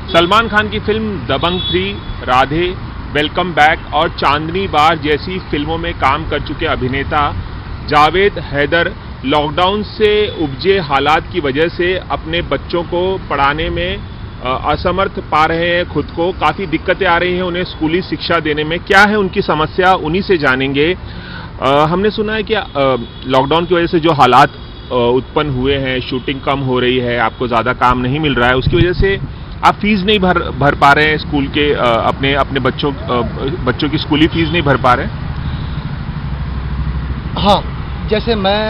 सलमान खान की फिल्म दबंग 3, Radhe, welcome back और चांदनी बार जैसी फिल्मों में काम कर चुके अभिनेता जावेद हैदर लॉकडाउन से उपजे हालात की वजह से अपने बच्चों को पढ़ाने में असमर्थ पा रहे हैं। खुद को काफ़ी दिक्कतें आ रही हैं उन्हें स्कूली शिक्षा देने में। क्या है उनकी समस्या, उन्हीं से जानेंगे। हमने सुना है कि लॉकडाउन की वजह से जो हालात उत्पन्न हुए हैं, शूटिंग कम हो रही है, आपको ज़्यादा काम नहीं मिल रहा है, उसकी वजह से आप फीस नहीं भर पा रहे हैं स्कूल के, अपने बच्चों की स्कूली फीस नहीं भर पा रहे हैं। हाँ, जैसे मैं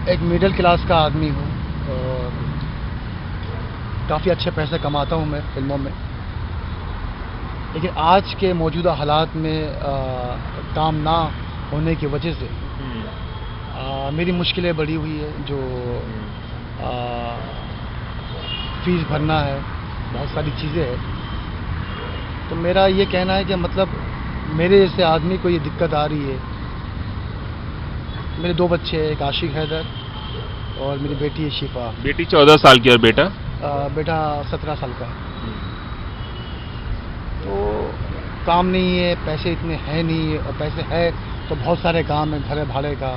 एक मिडिल क्लास का आदमी हूँ और काफ़ी अच्छे पैसे कमाता हूँ मैं फिल्मों में, लेकिन आज के मौजूदा हालात में काम ना होने की वजह से मेरी मुश्किलें बढ़ी हुई है। जो फीस भरना है, बहुत सारी चीज़ें हैं। तो मेरा ये कहना है कि मतलब मेरे जैसे आदमी को ये दिक्कत आ रही है। मेरे 2 बच्चे हैं, एक आशिक हैदर और मेरी बेटी है शिफा। बेटी 14 साल की और बेटा बेटा 17 साल का है। तो काम नहीं है, पैसे इतने हैं नहीं, और पैसे है तो बहुत सारे काम है, घर भाड़े का,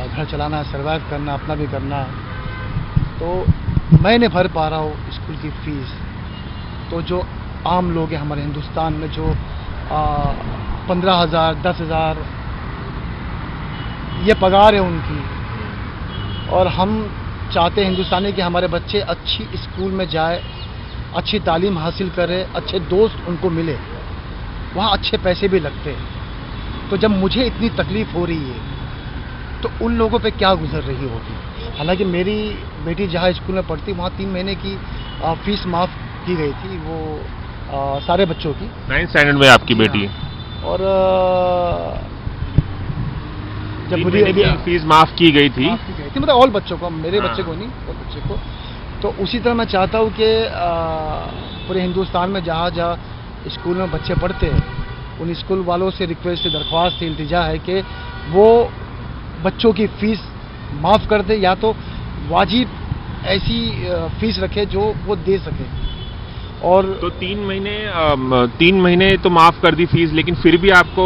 घर चलाना है, सर्वाइव करना, अपना भी करना है। तो मैं नहीं भर पा रहा हूँ स्कूल की फीस। तो जो आम लोग हैं हमारे हिंदुस्तान में, जो 15,000 10,000 ये पगार है उनकी, और हम चाहते हैं हिंदुस्तानी कि हमारे बच्चे अच्छी स्कूल में जाए, अच्छी तालीम हासिल करें, अच्छे दोस्त उनको मिले, वहाँ अच्छे पैसे भी लगते हैं। तो जब मुझे इतनी तकलीफ़ हो रही है तो उन लोगों पे क्या गुजर रही होगी। हालांकि मेरी बेटी जहाँ स्कूल में पढ़ती वहाँ 3 महीने की फ़ीस माफ़ की गई थी, वो सारे बच्चों की। 9th स्टैंडर्ड में आपकी बेटी है और जब मुझे फीस माफ़ की गई थी, मतलब ऑल बच्चों को, मेरे बच्चे को नहीं, ऑल बच्चे को। तो उसी तरह मैं चाहता हूँ कि पूरे हिंदुस्तान में जहाँ जहाँ स्कूल में बच्चे पढ़ते हैं, उन स्कूल वालों से रिक्वेस्ट, दरख्वास्त, इल्तिजा है कि वो बच्चों की फ़ीस माफ़ कर दे, या तो वाजिब ऐसी फ़ीस रखे जो वो दे सके। और तो 3 महीने तो माफ़ कर दी फीस, लेकिन फिर भी आपको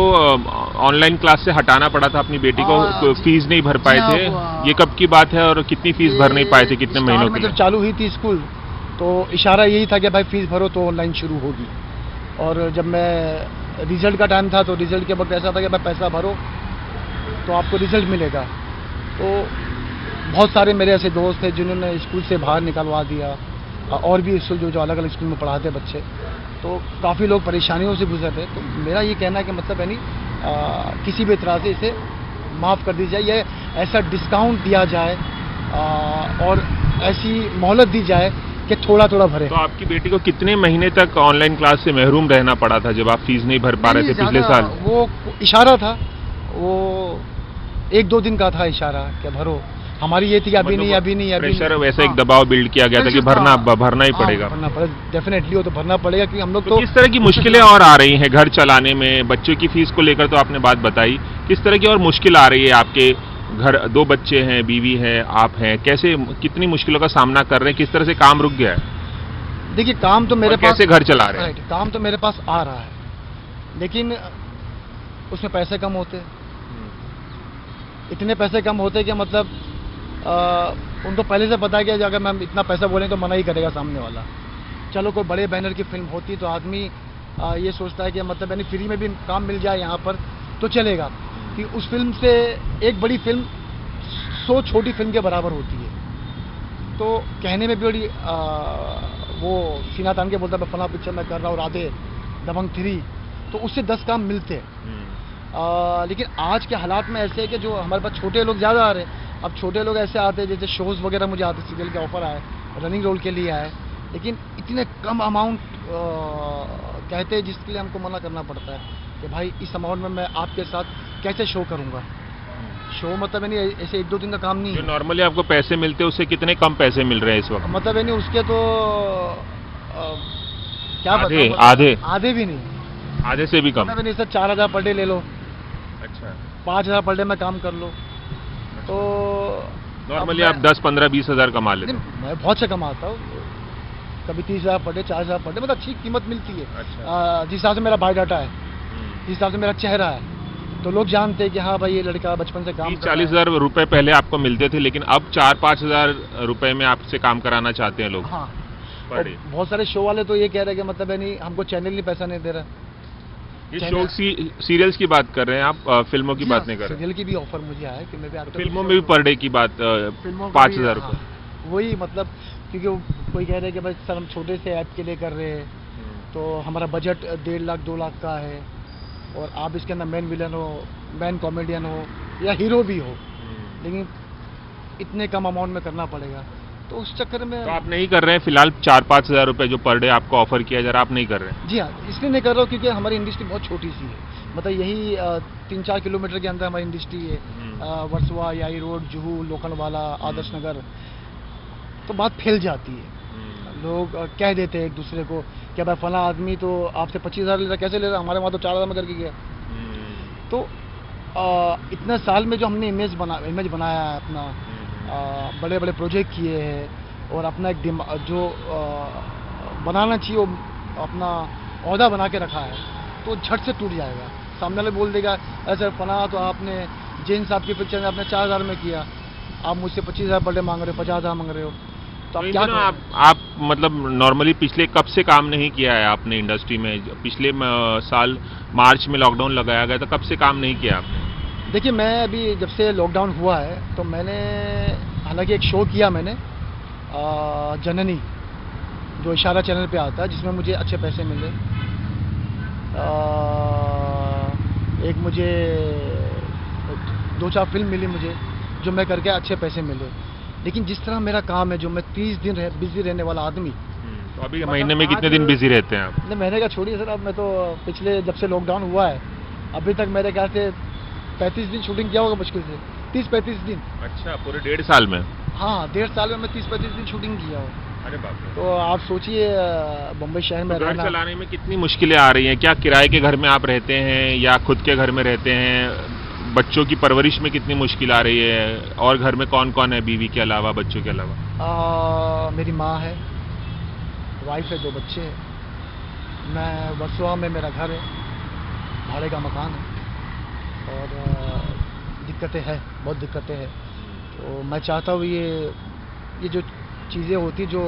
ऑनलाइन क्लास से हटाना पड़ा था अपनी बेटी को, फीस नहीं भर पाए थे। ये कब की बात है और कितनी फीस भर नहीं पाए थे, कितने महीनों के लिए? जब चालू हुई थी स्कूल तो इशारा यही था कि भाई फीस भरो तो ऑनलाइन शुरू होगी। और जब मैं रिज़ल्ट का टाइम था तो रिज़ल्ट के वक्त ऐसा था कि भाई पैसा भरो तो आपको रिज़ल्ट मिलेगा। तो बहुत सारे मेरे ऐसे दोस्त थे जिन्होंने स्कूल से बाहर निकलवा दिया, और भी स्कूल जो अलग अलग स्कूल में पढ़ाते बच्चे, तो काफ़ी लोग परेशानियों से गुजर रहे। तो मेरा ये कहना है कि मतलब यानी किसी भी तरह से इसे माफ़ कर दी जाए, या ऐसा डिस्काउंट दिया जाए, और ऐसी मोहलत दी जाए कि थोड़ा थोड़ा भरे। तो आपकी बेटी को कितने महीने तक ऑनलाइन क्लास से महरूम रहना पड़ा था जब आप फीस नहीं भर पा रहे थे पिछले साल? वो इशारा था, वो 1-2 दिन का था इशारा कि भरो। हमारी ये थी कि अभी नहीं। प्रेशर, वैसा एक दबाव बिल्ड किया गया था कि भरना ही पड़ेगा। भरना पड़ेगा, डेफिनेटली वो तो भरना पड़ेगा, कि हम लोग तो किस तरह की मुश्किलें और आ रही हैं घर चलाने में? बच्चों की फीस को लेकर तो आपने बात बताई, किस तरह की और मुश्किल आ रही है? आपके घर 2 बच्चे हैं, बीवी है, आप हैं, कैसे, कितनी मुश्किलों का सामना कर रहे हैं? किस तरह से काम रुक गया है? देखिए, काम तो मेरे पास, कैसे घर चला रहे हैं? काम तो मेरे पास आ रहा है, लेकिन उसमें पैसे कम होते, इतने पैसे कम होते कि मतलब उनको पहले से पता है कि अगर मैं इतना पैसा बोलें तो मना ही करेगा सामने वाला। चलो कोई बड़े बैनर की फिल्म होती तो आदमी ये सोचता है कि मतलब यानी फ्री में भी काम मिल जाए यहाँ पर तो चलेगा, कि उस फिल्म से एक बड़ी फिल्म 100 छोटी फिल्म के बराबर होती है। तो कहने में भी बड़ी वो सीना तान के बोलता है फला पिक्चर मैं कर रहा हूँ, राधे, दबंग 3, तो उससे 10 काम मिलते हैं। लेकिन आज के हालात में ऐसे है कि जो हमारे पास छोटे लोग ज़्यादा आ रहे हैं। अब छोटे लोग ऐसे आते हैं जैसे शोज़ वगैरह मुझे आते, सीरियल के ऑफ़र आए, रनिंग रोल के लिए आए, लेकिन इतने कम अमाउंट कहते हैं जिसके लिए हमको मना करना पड़ता है कि भाई इस अमाउंट में मैं आपके साथ कैसे शो करूँगा। शो मतलब यानी ऐसे 1-2 दिन का काम नहीं है। जो नॉर्मली आपको पैसे मिलते हैं उससे कितने कम पैसे मिल रहे हैं इस वक्त? मतलब यानी उसके तो क्या आधे भी नहीं, आधे से भी कम। मतलब सर 4,000 पर डे ले लो, अच्छा, 5,000 पर डे में काम कर लो। तो नॉर्मली आप 10, 15, 20 हज़ार कमा लेते हैं? मैं बहुत से कमाता हूँ, कभी 30,000 पर डे, 40,000 पर डे, मतलब अच्छी कीमत मिलती है। अच्छा। जिस हिसाब से मेरा बायोडाटा है, जिस हिसाब से मेरा चेहरा है, तो लोग जानते हैं कि हाँ भाई ये लड़का बचपन से काम कर रहा है। 30-40 हज़ार रुपए पहले आपको मिलते थे, लेकिन अब 4-5 हज़ार रुपए में आपसे काम कराना चाहते हैं लोग हाँ, पर और डे। बहुत सारे शो वाले तो ये कह रहे हैं कि मतलब है नहीं, हमको चैनल नहीं पैसा नहीं दे रहा। ये चैनल- शो सीरियल्स की बात कर रहे हैं आप, फिल्मों की जी बात हाँ, नहीं कर रहे। सीरियल की भी ऑफर मुझे आया है कि मैं भी एक्टर। फिल्मों में भी पर डे की बात फिल्मों का 5 भी, हज़ार हाँ, रुपये। वही मतलब, क्योंकि कोई कह रहे हैं कि भाई सर हम छोटे से ऐप के लिए कर रहे हैं, तो हमारा बजट 1.5 लाख 2 लाख का है, और आप इसके अंदर मेन विलन हो, मेन कॉमेडियन हो या हीरो भी हो, लेकिन इतने कम अमाउंट में करना पड़ेगा, तो उस चक्कर में। तो आप नहीं कर रहे हैं फिलहाल? 4-5 हज़ार रुपये जो पर डे आपको ऑफर किया जा रहा है, आप नहीं कर रहे हैं? जी हाँ, इसलिए नहीं कर रहा हूँ क्योंकि हमारी इंडस्ट्री बहुत छोटी सी है, मतलब यही 3-4 किलोमीटर के अंदर हमारी इंडस्ट्री है। वर्सोवा, याई रोड, जुहू, लोखंडवाला, आदर्श नगर, तो बात फैल जाती है। लोग कह देते हैं एक दूसरे को कि भाई फला आदमी तो आपसे 25,000 ले रहा, कैसे ले रहा, हमारे वहाँ तो 4,000 में करके गया। तो इतने साल में जो हमने इमेज बनाया है अपना, बड़े बड़े प्रोजेक्ट किए हैं, और अपना एक जो बनाना चाहिए वो अपना ओहदा बना के रखा है, तो झट से टूट जाएगा। सामने वाले बोल देगा ऐसे फला तो आपने जैन साहब की पिक्चर में आपने 4,000 में किया, आप मुझसे 25,000 पर डे मांग रहे हो, 50,000 मांग रहे हो, तो आप तो क्या इन दिनों आप मतलब नॉर्मली पिछले कब से काम नहीं किया है आपने इंडस्ट्री में? पिछले साल मार्च में लॉकडाउन लगाया गया, तो कब से काम नहीं किया आपने? देखिए, मैं अभी जब से लॉकडाउन हुआ है तो मैंने हालांकि एक शो किया मैंने, जननी, जो इशारा चैनल पे आता है, जिसमें मुझे अच्छे पैसे मिले। एक मुझे 2-4 फिल्म मिली मुझे, जो मैं करके अच्छे पैसे मिले। लेकिन जिस तरह मेरा काम है, जो मैं 30 दिन बिजी रहने वाला आदमी, तो अभी मतलब महीने में कितने दिन बिजी रहते हैं आप? नहीं, महीने का छोड़िए सर, अब मैं तो पिछले जब से लॉकडाउन हुआ है अभी तक मेरे ख्याल से 35 दिन शूटिंग किया होगा, मुश्किल से 30-35 दिन। अच्छा, पूरे 1.5 साल में? हाँ, 1.5 साल में मैं 30-35 दिन शूटिंग किया हूँ। अरे बाप रे। तो आप सोचिए बम्बई शहर में घर रहना। चलाने में कितनी मुश्किलें आ रही हैं? क्या किराए के घर में आप रहते हैं या खुद के घर में रहते हैं? बच्चों की परवरिश में कितनी मुश्किल आ रही है? और घर में कौन कौन है, बीवी के अलावा, बच्चों के अलावा? मेरी माँ है, वाइफ है, 2 बच्चे हैं। मैं वर्सोवा में, मेरा घर है, भाड़े का मकान है, और दिक्कतें हैं, बहुत दिक्कतें हैं। तो मैं चाहता हूँ ये जो चीज़ें होती, जो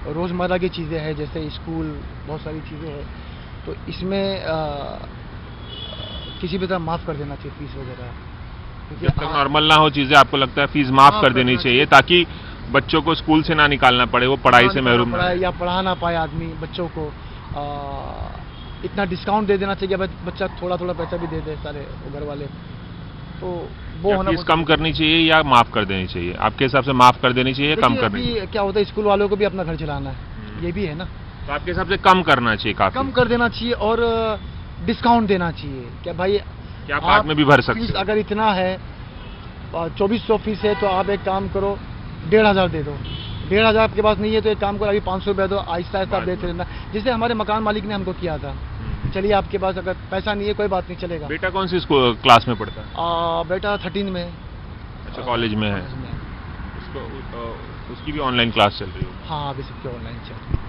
रोज़मर्रा की चीज़ें हैं, जैसे स्कूल, बहुत सारी चीज़ें हैं, तो इसमें किसी भी तरह माफ़ कर देना चाहिए फीस वगैरह, क्योंकि जब तक नॉर्मल ना हो चीज़ें, आपको लगता है फीस माफ़ कर देनी चाहिए, ताकि बच्चों को स्कूल से ना निकालना पड़े, वो पढ़ाई से महरूम ना रहे। या पढ़ा ना पाए आदमी बच्चों को, इतना डिस्काउंट दे देना चाहिए, बच्चा थोड़ा थोड़ा पैसा भी दे दे सारे घर वाले, तो वो होना। फीस कम करनी चाहिए या माफ़ कर देनी चाहिए? आपके हिसाब से माफ़ कर देनी चाहिए, कम करनी चाहिए? क्या होता है, स्कूल वालों को भी अपना घर चलाना है, ये भी है ना। तो आपके हिसाब से कम करना चाहिए, काफ़ी कम कर देना चाहिए, और डिस्काउंट देना चाहिए। क्या भाई, क्या आप बाद में भी भर सकते फीस हो? अगर इतना है, 2400 फीस है, तो आप एक काम करो, 1,500 दे दो। 1,500 आपके पास नहीं है तो एक काम करो, अभी 500 रुपये दो, आहिस्ता आहिस्ता आप देते रहना, जैसे हमारे मकान मालिक ने हमको किया था। चलिए, आपके पास अगर पैसा नहीं है कोई बात नहीं, चलेगा। बेटा कौन सी क्लास में पढ़ता है? बेटा 13 में। अच्छा, कॉलेज में है। उसकी भी ऑनलाइन क्लास चल रही है? हाँ, अभी सबके ऑनलाइन चल रही है।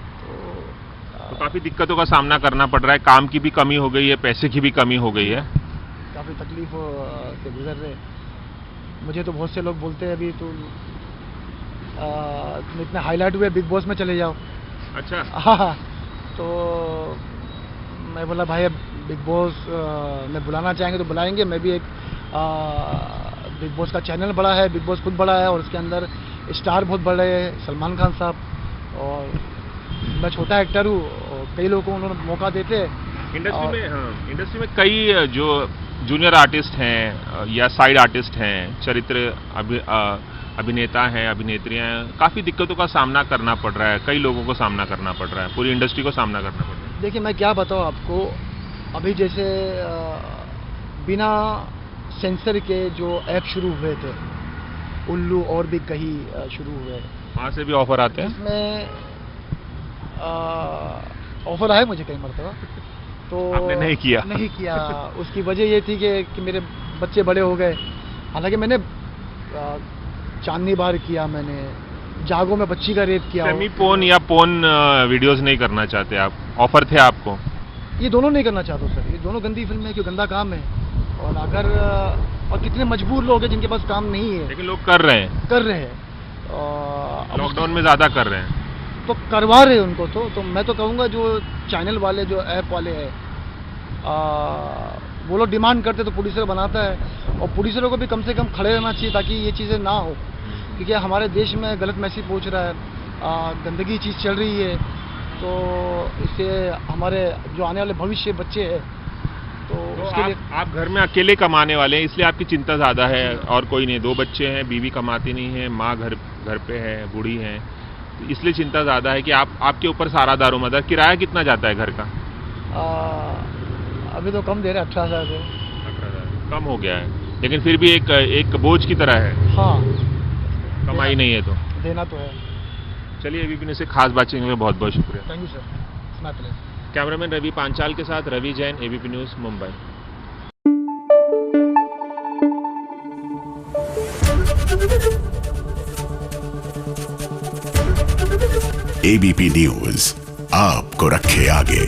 तो काफ़ी दिक्कतों का सामना करना पड़ रहा है, काम की भी कमी हो गई है, पैसे की भी कमी हो गई है, काफ़ी तकलीफ से गुजर रहे। मुझे तो बहुत से लोग बोलते हैं अभी तुम इतने हाईलाइट हुए, बिग बॉस में चले जाओ। अच्छा। हाँ, तो मैं बोला भाई, अब बिग बॉस में बुलाना चाहेंगे तो बुलाएंगे। मैं भी एक बिग बॉस का चैनल बड़ा है, बिग बॉस खुद बड़ा है, और उसके अंदर स्टार बहुत बड़े हैं, सलमान खान साहब, और मैं छोटा एक्टर हूँ, और कई लोगों को उन्होंने मौका देते हैं इंडस्ट्री में कई जो जूनियर आर्टिस्ट हैं या साइड आर्टिस्ट हैं, चरित्र अभिनेता हैं, अभिनेत्रियां हैं, काफ़ी दिक्कतों का सामना करना पड़ रहा है, कई लोगों को सामना करना पड़ रहा है, पूरी इंडस्ट्री को सामना करना पड़ रहा है। देखिए, मैं क्या बताऊँ आपको, अभी जैसे बिना सेंसर के जो ऐप शुरू हुए थे, उल्लू और भी कई शुरू हुए, वहाँ से भी ऑफर आते हैं? इसमें ऑफर आए मुझे कई मरतबा, तो आपने नहीं किया? उसकी वजह ये थी कि मेरे बच्चे बड़े हो गए। हालांकि मैंने चांदनी बार किया, मैंने जागो में बच्ची का रेप किया सेमी हो। पोन या पोन वीडियोस नहीं करना चाहते आप? ऑफर थे आपको? ये दोनों नहीं करना चाहता सर, ये दोनों गंदी फिल्म है, क्यों गंदा काम है। और अगर और कितने मजबूर लोग हैं जिनके पास काम नहीं है, लेकिन लोग कर रहे हैं, कर रहे हैं। अब लॉकडाउन में ज्यादा कर रहे हैं। तो करवा रहे हैं उनको, तो मैं तो कहूँगा जो चैनल वाले, जो ऐप वाले हैं, वो लोग डिमांड करते तो प्रोड्यूसर बनाता है, और प्रोड्यूसरों को भी कम से कम खड़े रहना चाहिए ताकि ये चीज़ें ना हो, क्योंकि हमारे देश में गलत मैसेज पहुंच रहा है, गंदगी चीज़ चल रही है, तो इससे हमारे जो आने वाले भविष्य बच्चे हैं, तो उसके लिए आप घर में अकेले कमाने वाले हैं, इसलिए आपकी चिंता ज़्यादा है, और कोई नहीं। 2 बच्चे हैं, बीवी कमाती नहीं है, माँ घर पे है, बूढ़ी है, तो इसलिए चिंता ज़्यादा है कि आपके ऊपर सारा दारोमदार। किराया कितना जाता है घर का? अभी तो कम दे रहे हैं, 18,000 से। 18,000 कम हो गया है, लेकिन फिर भी एक बोझ की तरह है। हाँ, कमाई नहीं है तो देना तो है। चलिए, एबीपी न्यूज़ से खास बातचीत के लिए बहुत बहुत शुक्रिया। Thank you sir, my pleasure. Cameraman Ravi Panchal के साथ Ravi Jain, ABP news, Mumbai. ABP news आपको रखे आगे।